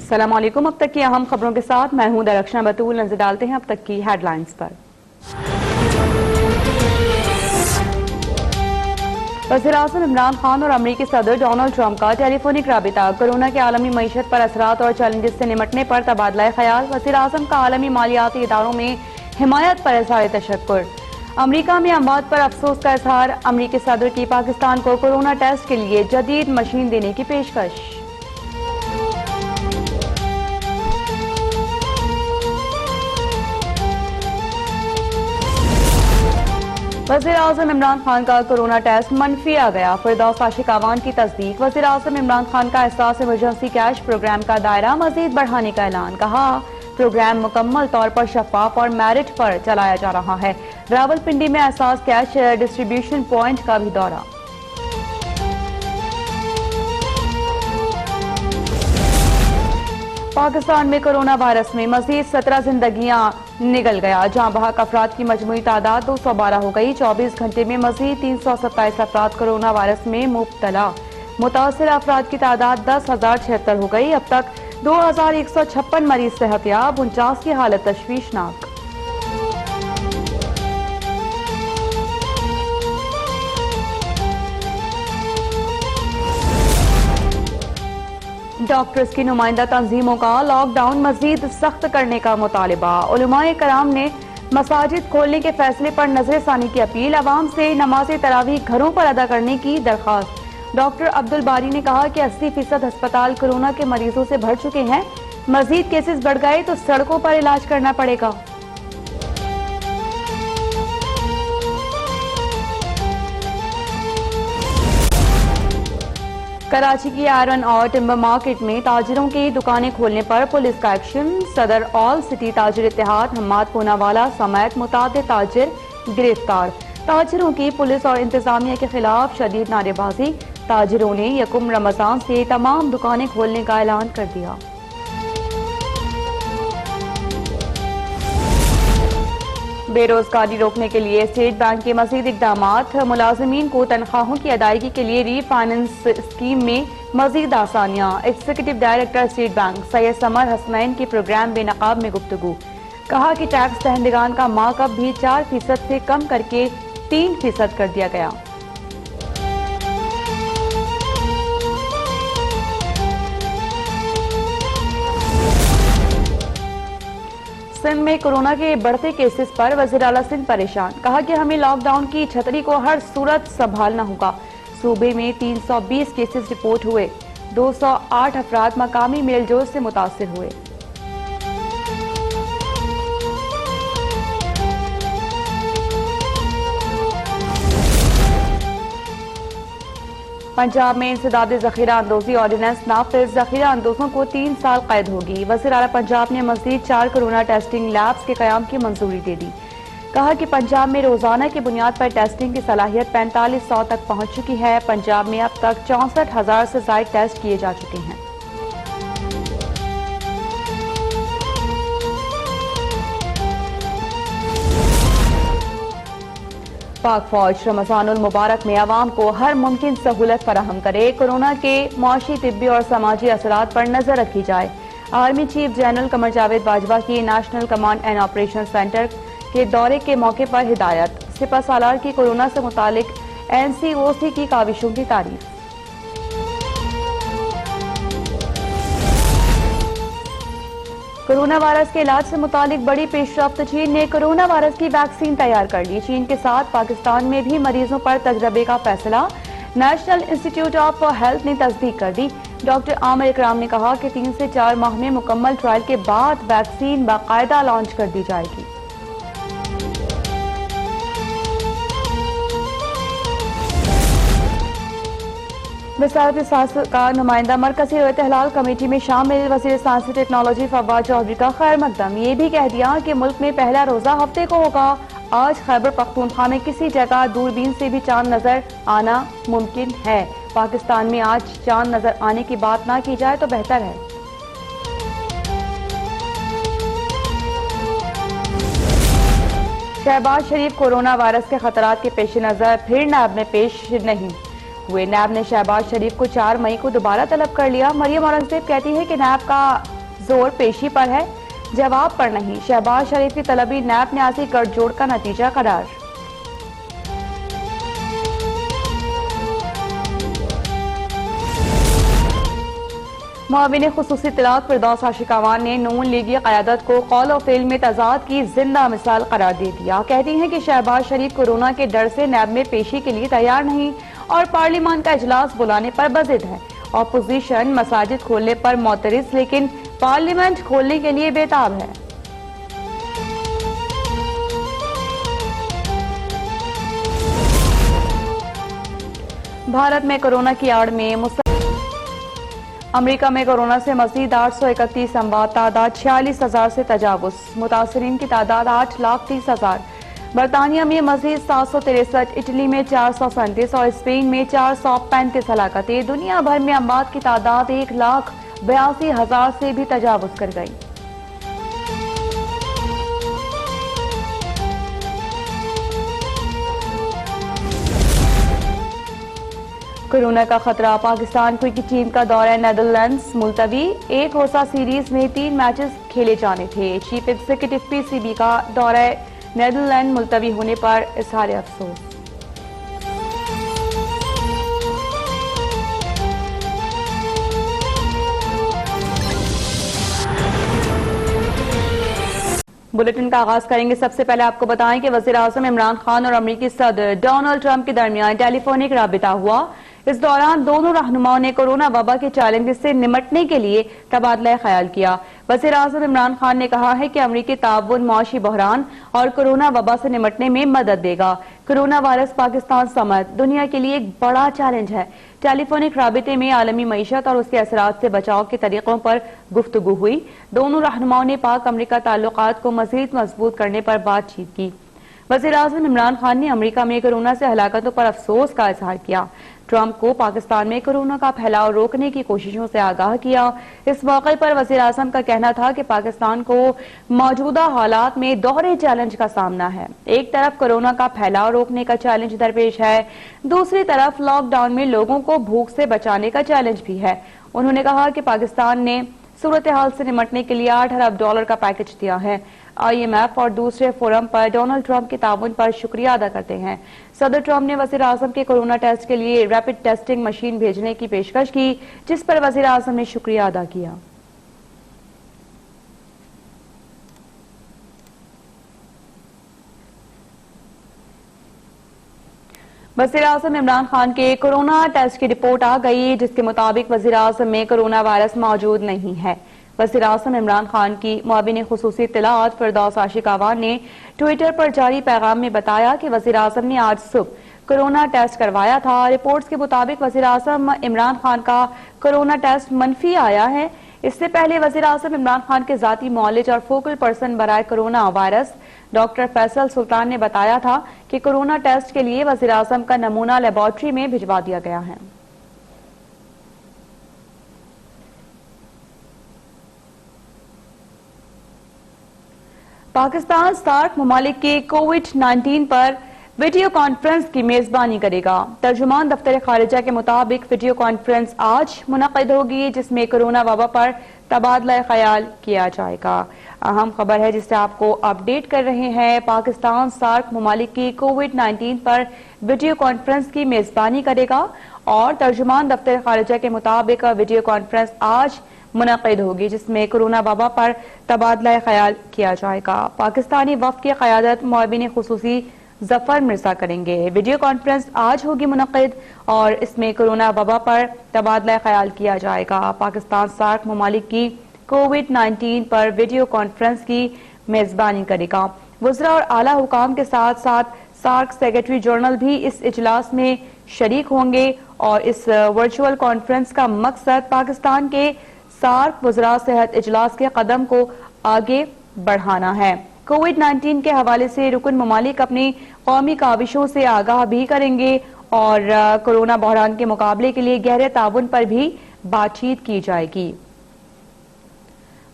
अस्सलाम वालेकुम। अब तक की अहम खबरों के साथ मैं हूं दरक्षना बतूल। नजर डालते हैं अब तक की हेडलाइंस पर। वज़ीर-ए-आज़म इमरान खान और अमरीकी सदर डोनाल्ड ट्रंप का टेलीफोनिक राबिता। कोरोना के आलमी मईशत पर असरात और चैलेंजेस से निमटने पर तबादला ख्याल। वज़ीर-ए-आज़म का आलमी मालियाती इदारों में हिमायत पर इज़हार तशक्कुर। अमरीका में अमवात पर अफसोस का इजहार। अमरीकी सदर की पाकिस्तान को कोरोना टेस्ट के लिए जदीद मशीन देने की पेशकश। वज़ीर-ए-आज़म इमरान खान का कोरोना टेस्ट मनफी आ गया। फिरदौस आशिक अवान की तस्दीक। वज़ीर-ए-आज़म इमरान खान का एहसास इमरजेंसी कैश प्रोग्राम का दायरा मजीद बढ़ाने का ऐलान। कहा, प्रोग्राम मुकम्मल तौर पर शफाफ और मेरिट पर चलाया जा रहा है। रावलपिंडी में एहसास कैश डिस्ट्रीब्यूशन पॉइंट का भी दौरा। पाकिस्तान में कोरोना वायरस में मजीद 17 जिंदगियां निगल गया। जहां बहक अफराद की मजमूई तादाद 212 हो गई। 24 घंटे में मजीद 327 अफराद कोरोना वायरस में मुब्तला। मुतासर अफराद की तादाद 10,076 हो गई। अब तक 2,156 मरीज सेहतयाब। 49 की हालत तशवीशनाक। डॉक्टर्स की नुमाइंदा तंजीमों का लॉकडाउन मजीद सख्त करने का मुतालिबा। उलमाए कराम ने मसाजिद खोलने के फैसले पर नजरसानी की अपील। अवाम से नमाज तरावी घरों पर अदा करने की दरख्वास्त। डॉक्टर अब्दुल बारी ने कहा कि 80% अस्पताल कोरोना के मरीजों से भर चुके हैं। मजीद केसेस बढ़ गए तो सड़कों पर इलाज करना पड़ेगा। कराची की आयरन और टिम्बर मार्केट में ताजिरों की दुकानें खोलने पर पुलिस का एक्शन। सदर ऑल सिटी ताजिर इत्तेहाद हम्माद पूनावाला समेत मुतादिद ताजिर गिरफ्तार। ताजिरों की पुलिस और इंतजामिया के खिलाफ शदीद नारेबाजी। ताजिरों ने यकुम रमजान से तमाम दुकानें खोलने का ऐलान कर दिया। बेरोजगारी रोकने के लिए स्टेट बैंक के मजीद इकदामात। मुलाजमीन को तनख्वाहों की अदायगी के लिए रीफाइनेंस स्कीम में मजीद आसानियां। Executive director State Bank Syed Samar Hasnain की प्रोग्राम बेनकाब में गुफ्तगू। कहा कि टैक्स दहंदगान का मार्कअप भी 4% से कम करके 3% कर दिया गया। सिंध में कोरोना के बढ़ते केसेस पर वज़ीर आला सिंध परेशान। कहा कि हमें लॉकडाउन की छतरी को हर सूरत संभालना होगा। सूबे में 320 केसेस रिपोर्ट हुए। 208 अफराद मकामी मेलजोल से मुतासिर हुए। पंजाब में इंसदाद ज़ख़ीरा अंदोज़ी ऑर्डिनेंस नाफिज। ज़ख़ीरा अंदोज़ों को 3 साल कैद होगी। वज़ीर आला पंजाब ने मज़ीद 4 कोरोना टेस्टिंग लैब्स के क़याम की मंजूरी दे दी। कहा कि पंजाब में रोजाना की बुनियाद पर टेस्टिंग की सलाहियत 4500 तक पहुँच चुकी है। पंजाब में अब तक 64,000 से ज़ायद टेस्ट किए जा चुके हैं। पाक फौज रमजानुल मुबारक में अवाम को हर मुमकिन सहूलत फराहम करे। कोरोना के मुआशी, तिब्बी और समाजी असरात पर नजर रखी जाए। Army chief general Qamar Javed Bajwa की national command and operation centre के दौरे के मौके पर हिदायत। सिपा सालार की कोरोना से मुतालिक NCOC की काविशों की तारीफ। कोरोना वायरस के इलाज से मुतालिक बड़ी पेशरफ्त। चीन ने कोरोना वायरस की वैक्सीन तैयार कर ली। चीन के साथ पाकिस्तान में भी मरीजों पर तजर्बे का फैसला। नेशनल इंस्टीट्यूट ऑफ हेल्थ ने तस्दीक कर दी। डॉक्टर आमिर इकराम ने कहा कि 3 से 4 माह में मुकम्मल ट्रायल के बाद वैक्सीन बाकायदा लॉन्च कर दी जाएगी। वज़ारत साइंस का नुमाइंदा मरकज़ी रवैयत हलाल कमेटी में शामिल। वज़ीर साइंस टेक्नोलॉजी फवाद चौधरी का खैर मकदम। ये भी कह दिया कि मुल्क में पहला रोजा हफ्ते को होगा। आज खैबर पख्तूनख्वा में किसी जगह दूरबीन से भी चांद नजर आना मुमकिन है। पाकिस्तान में आज चांद नजर आने की बात ना की जाए तो बेहतर है। शहबाज शरीफ कोरोना वायरस के खतरात के पेश नजर फिर नैब में पेश नहीं हुए। नैब ने शहबाज शरीफ को 4 मई को दोबारा तलब कर लिया। मरियम औरंगजेब कहती है कि नैब का जोर पेशी पर है, जवाब पर नहीं। शहबाज शरीफ की तलबी नैब न्यासी गठजोड़ का नतीजा करार। मुआविन खुसूसी इत्तलात फिरदौस आशिकावान ने नून लीगी क़यादत को कौल और फ़िल में तजाद की जिंदा मिसाल करार दे दिया। कहती हैं कि शहबाज शरीफ कोरोना के डर से नैब में पेशी के लिए तैयार नहीं और पार्लियामान का इजलास बुलाने पर बज़िद है। ऑपोजिशन मसाजिद खोलने पर मोतरिज, लेकिन पार्लियामेंट खोलने के लिए बेताब है। भारत में कोरोना की आड़ में अमेरिका में कोरोना से मजीद 831 अमवात, तादाद 46,000 से तजावुज, मुतासरीन की तादाद 8,30,000। बरतानिया में मजीद 763, इटली में 437 और स्पेन में 435 हलाकतें। दुनिया भर में अमवात की तादाद 1,82,000 से भी तजावुज कर गई। कोरोना का खतरा, पाकिस्तान की टीम का दौरा नेदरलैंड्स मुलतवी। एक रोजा सीरीज में 3 मैचेस खेले जाने थे। चीफ एग्जीक्यूटिव पीसीबी का दौरा नेदरलैंड मुलतवी होने पर इजहार अफसोस। बुलेटिन का आगाज करेंगे। सबसे पहले आपको बताएं कि वज़ीर आज़म इमरान खान और अमरीकी सदर डोनाल्ड ट्रंप के दरमियान टेलीफोनिक राबिता हुआ। इस दौरान दोनों रहनुमाओं ने कोरोना वबा के चैलेंजेस से निमटने के लिए तबादला ख्याल किया। वज़ीर आज़म इमरान खान ने कहा है कि अमरीकी ताउन मौशी बहरान और कोरोना वबा से निमटने में मदद देगा। कोरोना वायरस पाकिस्तान समेत दुनिया के लिए एक बड़ा चैलेंज है। टेलीफोनिक राबिते में आलमी मईशत और उसके असरात से बचाव के तरीकों पर गुफ्तगू हुई। दोनों रहनुमाओं ने पाक अमरीका ताल्लुकात को मजीद मजबूत करने पर बातचीत की। वज़ीर आज़म इमरान खान ने अमरीका में कोरोना से हलाकतों पर अफसोस का इजहार किया। ट्रंप को पाकिस्तान में कोरोना का फैलाव रोकने की कोशिशों से आगाह किया। इस मौके पर वज़ीर आज़म का कहना था कि पाकिस्तान को मौजूदा हालात में दोहरे चैलेंज का सामना है। एक तरफ कोरोना का फैलाव रोकने का चैलेंज दरपेश है, दूसरी तरफ लॉकडाउन में लोगों को भूख से बचाने का चैलेंज भी है। उन्होंने कहा कि पाकिस्तान ने सूरत हाल से निमटने के लिए $8 अरब का पैकेज दिया है। IMF और दूसरे फोरम पर डोनाल्ड ट्रंप के ताउन पर शुक्रिया अदा करते हैं। सदर ट्रंप ने वज़ीर आज़म के कोरोना टेस्ट के लिए रैपिड टेस्टिंग मशीन भेजने की पेशकश की, जिस पर वज़ीर आज़म ने शुक्रिया अदा किया। वज़ीर आज़म इमरान खान के कोरोना टेस्ट की रिपोर्ट आ गई, जिसके मुताबिक वज़ीर आज़म में कोरोना वायरस मौजूद नहीं है। वज़ीर आज़म इमरान खान की मुआविन खुसूसी इत्तलात फिरदौस आशिकावान ने ट्विटर पर जारी पैगाम में बताया कि वज़ीर आज़म ने आज सुबह कोरोना टेस्ट करवाया था। रिपोर्ट्स के मुताबिक वज़ीर आज़म इमरान खान का कोरोना टेस्ट मनफी आया है। इससे पहले वज़ीर आज़म इमरान खान के जाती मौलिज और फोकल पर्सन बराए corona virus doctor Faisal Sultan ने बताया था कि कोरोना टेस्ट के लिए वज़ीर आज़म का नमूना लेबोरेटरी में भिजवा दिया गया है। पाकिस्तान सार्क ममालिक के कोविड-19 पर वीडियो कॉन्फ्रेंस की मेजबानी करेगा। तर्जुमान दफ्तर खारिजा के मुताबिक वीडियो कॉन्फ्रेंस आज मुनक़िद होगी, जिसमें कोरोना वबा पर तबादला ख्याल किया जाएगा। अहम खबर है जिससे आपको अपडेट कर रहे हैं। पाकिस्तान सार्क ममालिक की कोविड-19 पर वीडियो कॉन्फ्रेंस की मेजबानी करेगा और तर्जुमान दफ्तर खारिजा के मुताबिक वीडियो कॉन्फ्रेंस आज मुनक़िद होगी, जिसमें कोरोना वबा पर तबादला ख्याल किया जाएगा। पाकिस्तानी वफ़द की क़यादत मुआविन खुसूसी जफर मिर्जा करेंगे। वीडियो कॉन्फ्रेंस आज होगी मुनक़िद और इसमें कोरोना वबा पर तबादला ख्याल किया जाएगा। पाकिस्तान सार्क ममालिक की कोविड-19 पर वीडियो कॉन्फ्रेंस की मेजबानी करेगा। वज़रा और आला हुकाम के साथ साथ सार्क सेक्रेटरी जनरल भी इस इजलास में शरीक होंगे और इस वर्चुअल कॉन्फ्रेंस का मकसद पाकिस्तान के सार्क वज़रा सेहत इजलास के कदम को आगे बढ़ाना है। कोविड-19 के हवाले से रुकन ममालिक अपनी कौमी काविशों से आगाह भी करेंगे और कोरोना बहरान के मुकाबले के लिए गहरे ताउन पर भी बातचीत की जाएगी।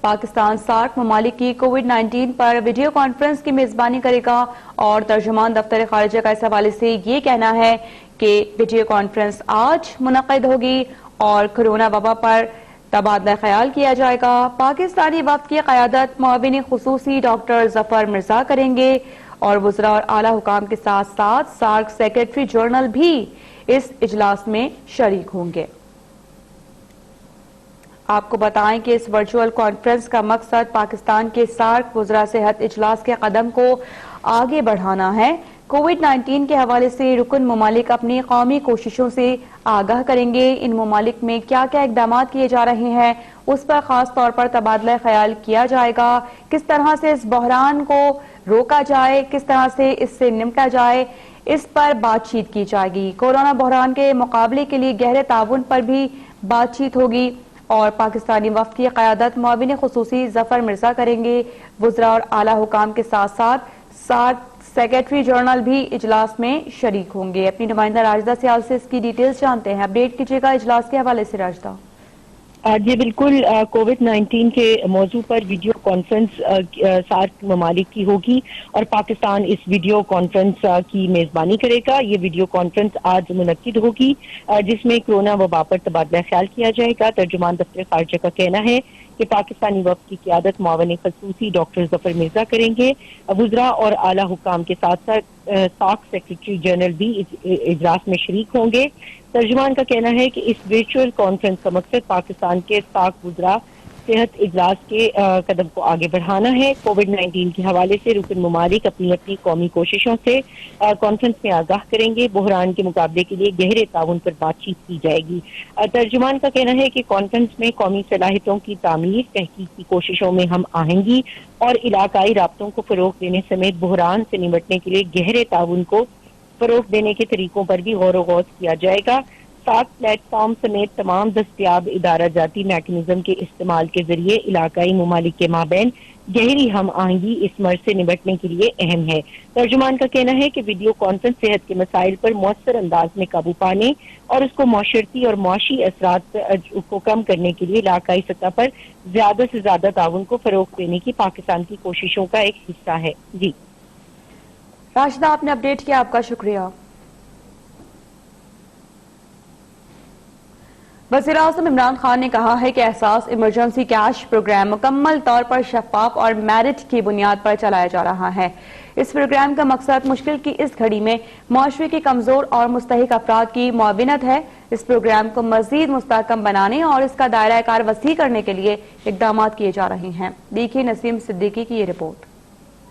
पाकिस्तान सार्क ममालिक की कोविड-19 पर वीडियो कॉन्फ्रेंस की मेजबानी करेगा और तर्जुमान दफ्तर खारिजा का इस हवाले से ये कहना है कि वीडियो कॉन्फ्रेंस आज मुनक़िद होगी और कोरोना वबा पर तबादला ख्याल किया जाएगा। पाकिस्तानी वफ्द की क़यादत मुआविन खुसूसी डॉक्टर जफर मिर्जा करेंगे और वज़रा और आला हुकाम के साथ साथ सार्क सेक्रेटरी जनरल भी इस इजलास में शरीक होंगे। आपको बताएं कि इस वर्चुअल कॉन्फ्रेंस का मकसद पाकिस्तान के सार्क वज़रा सेहत इजलास के कदम को आगे बढ़ाना है। कोविड-19 के हवाले से रुकन ममालिक अपनी कौमी कोशिशों से आगाह करेंगे। इन ममालिक में क्या क्या इकदाम किए जा रहे हैं उस पर खास तौर पर तबादला ख्याल किया जाएगा। किस तरह से इस बहरान को रोका जाए, किस तरह से इससे निपटा जाए, इस पर बातचीत की जाएगी। कोरोना बहरान के मुकाबले के लिए गहरे ताउन पर भी बातचीत होगी और पाकिस्तानी वफ्द की क़यादत मुआविन खुसूसी जफर मिर्जा करेंगे। वज़रा और आला हुकाम के साथ साथ सार्क सेक्रेटरी जनरल भी इजलास में शरीक होंगे। अपनी नुमाइंदा राजदा सियाल से इसकी डिटेल्स जानते हैं। अपडेट कीजिएगा इजलास के हवाले से राजदा। जी बिल्कुल, कोविड-19 के मौजू पर वीडियो कॉन्फ्रेंस सार्क ममालिक की होगी और पाकिस्तान इस वीडियो कॉन्फ्रेंस की मेजबानी करेगा। ये वीडियो कॉन्फ्रेंस आज मुनक्किद होगी जिसमें कोरोना वबा पर तबादला ख्याल किया जाएगा। तर्जुमान दफ्तर खारजा का कहना है कि पाकिस्तानी वफ्द की क़यादत मुआविन खसूसी डॉक्टर जफर मिर्जा करेंगे। वज़रा और आला हुकाम के साथ साथ सार्क सेक्रेटरी जनरल भी इजलास में शरीक होंगे। तर्जुमान का कहना है कि इस वर्चुअल कॉन्फ्रेंस का मकसद पाकिस्तान के सार्क वज़रा सेहत इजलास के कदम को आगे बढ़ाना है। कोविड-19 के हवाले से रुकन ममालिक अपनी अपनी कौमी कोशिशों से कॉन्फ्रेंस में आगाह करेंगे। बहरान के मुकाबले के लिए गहरे ताउन पर बातचीत की जाएगी। तर्जुमान का कहना है कि कॉन्फ्रेंस में कौमी सलाहियतों की तामीर, तहकीक की कोशिशों में हम आहंगी और इलाकाई राब्तों को फरोग देने समेत बहरान से निपटने के लिए गहरे ताउन को फरोग देने के तरीकों पर भी गौर व गौस किया जाएगा। सार्क प्लेटफॉर्म समेत तमाम दस्तयाब इदारा जाती मैकेनिज्म के इस्तेमाल के जरिए इलाकाई ममालिक के माबैन गहरी हम आहंगी इस मर्ज से निपटने के लिए अहम है। तर्जुमान का कहना है कि वीडियो कॉन्फ्रेंस सेहत के मसाइल पर मौसर अंदाज में काबू पाने और उसको माशरती और मुआशी असरात को कम करने के लिए इलाकाई सतह पर ज्यादा से ज्यादा ताउन को फरोग देने की पाकिस्तान की कोशिशों का एक हिस्सा है। जी राशिदा, आपने अपडेट किया, आपका शुक्रिया। वज़ीर-ए-आज़म इमरान खान ने कहा है कि एहसास इमरजेंसी कैश प्रोग्राम मुकम्मल तौर पर शफाफ और मेरिट की बुनियाद पर चलाया जा रहा है। इस प्रोग्राम का मकसद मुश्किल की इस घड़ी में मुआशरे के कमजोर और मुस्तहिक अफराद की मुआविनत है। इस प्रोग्राम को मजीद मुस्तहकम बनाने और इसका दायरा कार वसी करने के लिए इकदाम किए जा रहे हैं। देखिए नसीम सिद्दीकी की ये रिपोर्ट।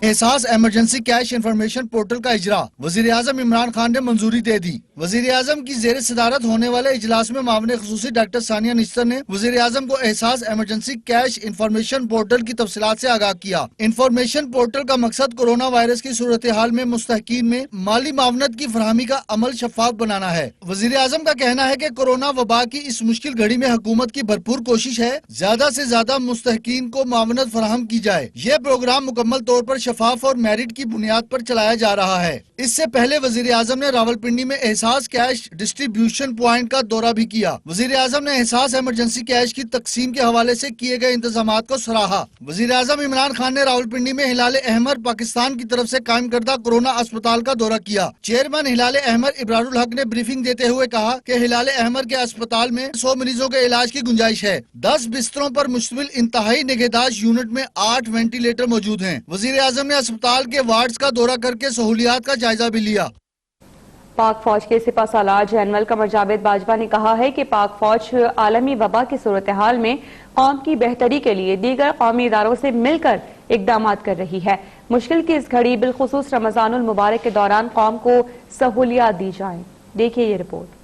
एहसास इमरजेंसी कैश इंफॉर्मेशन पोर्टल का इजरा वज़ीर आज़म इमरान खान ने मंजूरी दे दी। वज़ीर आज़म की जेर सदारत होने वाले इजलास में मामले खुसूसी डॉक्टर सानिया निश्तर ने वज़ीर आज़म को एहसास इमरजेंसी कैश इंफॉर्मेशन पोर्टल की तफसीलात से आगाह किया। इंफॉर्मेशन पोर्टल का मकसद कोरोना वायरस की सूरत हाल में मुस्तहकीन में माली मावनत की फरहमी का अमल शफाफ बनाना है। वज़ीर आज़म का कहना है कि कोरोना वबा की इस मुश्किल घड़ी में हुकूमत की भरपूर कोशिश है ज्यादा से ज्यादा मुस्तहकीन को मावनत फराहम की जाए। यह प्रोग्राम मुकम्मल तौर पर शफाफ और मेरिट की बुनियाद पर चलाया जा रहा है। इससे पहले वज़ीर आज़म ने रावलपिंडी में एहसास कैश डिस्ट्रीब्यूशन प्वाइंट का दौरा भी किया। वज़ीर आज़म ने एहसास इमरजेंसी कैश की तकसीम के हवाले से किए गए इंतजामात को सराहा। वज़ीर आज़म इमरान खान ने रावलपिंडी में हिलाल अहमर पाकिस्तान की तरफ से कायम करदा कोरोना अस्पताल का दौरा किया। चेयरमैन हिलाल अहमर इब्रारुल हक ने ब्रीफिंग देते हुए कहा कि हिलाल अहमर के अस्पताल में 100 मरीजों के इलाज की गुंजाइश है। 10 बिस्तरों पर मुश्तमिल इंतहाई निगहदाश्त यूनिट में 8 वेंटिलेटर मौजूद हैं। वज़ीर आज़म ने अस्पताल के वार्ड्स का दौरा करके सहूलियात का जायजा भी लिया। पाक फौज के सिपा सालार जनरल कमर जावेद बाजवा ने कहा है कि पाक फौज आलमी वबा की सूरत हाल में कौम की बेहतरी के लिए दीगर कौमी इदारों से मिलकर इकदाम कर रही है। मुश्किल की इस घड़ी बिलखुसूस रमजानुल मुबारक के दौरान कौम को सहूलियात दी जाए। देखिए ये report.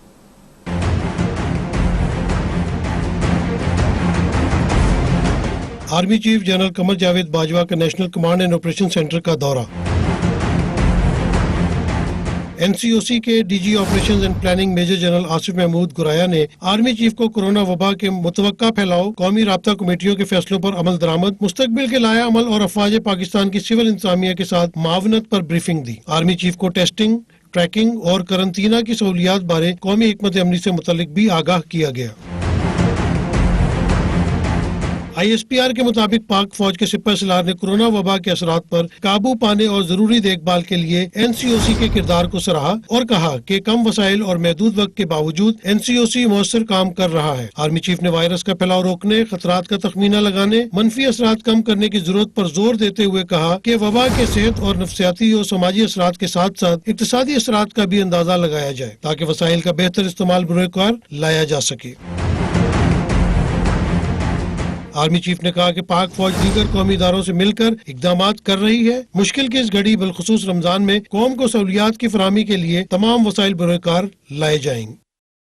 Army chief general Qamar Javed Bajwa का national command and operation center का दौरा। एनसीओसी के DG operations and planning major general Asif Mahmood Goraya ने आर्मी चीफ को कोरोना वबा के मुतवक्का फैलाव, कौमी राब्ता कमेटियों के फैसलों पर अमल दरामद, मुस्तकबिल के लाया अमल और अफवाज पाकिस्तान की सिविल इंतजामिया के साथ मावनत पर ब्रीफिंग दी। आर्मी चीफ को टेस्टिंग, ट्रैकिंग और करंतना की सहूलियात बारे कौमी हिकमत अमली से मुतल्लिक भी आगाह किया गया। ISPR के मुताबिक पाक फौज के सिपह सलार ने कोरोना वबा के असरात पर काबू पाने और जरूरी देखभाल के लिए NCOC के किरदार को सराहा और कहा कि कम वसाइल और महदूद वक्त के बावजूद NCOC मौसर काम कर रहा है। आर्मी चीफ ने वायरस का फैलाव रोकने, खतरात का तखमीना लगाने, मनफी असरात कम करने की जरूरत पर जोर देते हुए कहा कि वबा के सेहत और नफ्सियाती और समाजी असरात के साथ साथ इक्तिसादी असरात का भी अंदाजा लगाया जाए ताकि वसाइल का बेहतर इस्तेमाल बरोकार लाया जा सके। आर्मी चीफ ने कहा कि पाक फौज दीगर कौमी इदारों से मिलकर इकदामात कर रही है। मुश्किल की इस घड़ी बिलखुसूस रमजान में कौम को सहूलियात की फराहमी के लिए तमाम वसाइल बरोकार लाए जाएंगे।